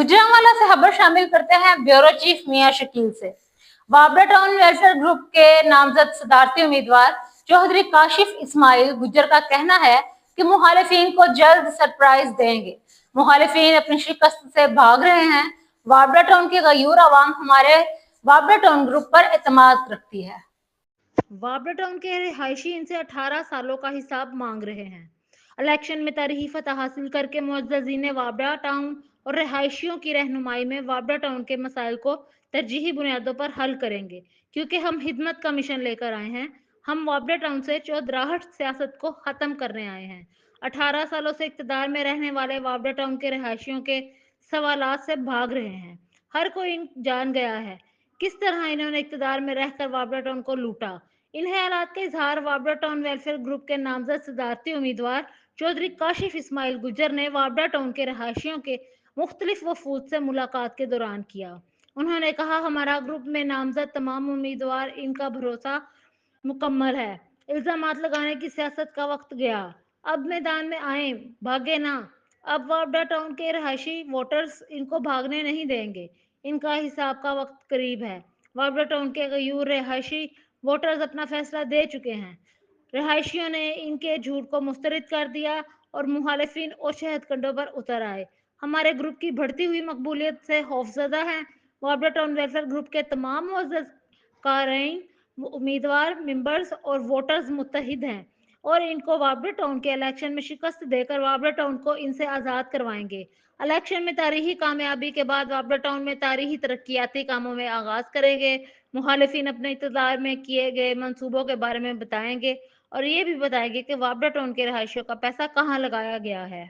गुजरांवाला से खबर शामिल करते हैं ब्यूरो चीफ मियां शकील से। वाबरा टाउन वेलफेयर ग्रुप के नामजद सदारती उम्मीदवार चौधरी काशिफ इस्माइल गुज्जर का कहना है कि मुखालिफिन को जल्द सरप्राइज देंगे। मुखालिफिन अपनी शिकस्त से भाग रहे हैं। वाबरा टाउन की गयूर आवाम हमारे वाबरा टाउन ग्रुप पर एतमाद रखती है। वाबरा टाउन के रिहायशी इनसे 18 सालों का हिसाब मांग रहे हैं। इलेक्शन में तारीखी फतह हासिल करके मुअज़्ज़ज़ीन वाबरा टाउन और रिहायशियों की रहनुमाई में वाबरा टाउन के मसाइल को तरजीही बुनियादों पर हल करेंगे, क्योंकि हम हिदमत का मिशन लेकर आए हैं। हम वाबरा टाउन से चौधराहट सियासत को ख़त्म करने आए हैं। 18 सालों से इक़्तिदार में रहने वाले वाबरा टाउन के रिहायशियों के सवालात से भाग रहे हैं। हर कोई जान गया है किस तरह इन्होंने इक़्तिदार में रहकर वाबरा टाउन को लूटा। इन ख्यालात का इजहार वाबरा टाउन वेलफेयर ग्रुप के नामजद सदारती उम्मीदवार चौधरी काशिफ इस्माइल गुज्जर ने वाबरा टाउन के रहायशियों के मुख्तलिफ वफूद से मुलाकात के दौरान किया। उन्होंने कहा, हमारा ग्रुप में नामजद तमाम उम्मीदवार, इनका भरोसा मुकम्मल है। इल्जामात लगाने की सियासत का वक्त गया। अब मैदान में आए, भागे ना। अब वाबरा टाउन के रहायशी वोटर्स इनको भागने नहीं देंगे। इनका हिसाब का वक्त करीब है। वाबरा टाउन के गयूर रहायशी वोटर्स अपना फैसला दे चुके हैं। रहायशियों ने इनके झूठ को मुस्तरद कर दिया और मुखालिफिन और शहद कंडों पर उतर आए। हमारे ग्रुप की बढ़ती हुई मकबूलियत से खौफजदा हैं। वाबरा टाउन वेलफेयर ग्रुप के तमाम मुअज़्ज़ज़ कारयीन, उम्मीदवार, मेंबर्स और वोटर्स मुत्तहिद हैं और इनको वाबरा टाउन के इलेक्शन में शिकस्त देकर वाबरा टाउन को इनसे आज़ाद करवाएंगे। इलेक्शन में तारीखी कामयाबी के बाद वाबरा टाउन में तारीखी तरक्याती कामों में आगाज करेंगे। मुखालिफिन अपने इक़्तिदार में किए गए मंसूबों के बारे में बताएंगे और ये भी बताएंगे कि वाबरा टाउन के रहायशियों का पैसा कहाँ लगाया गया है।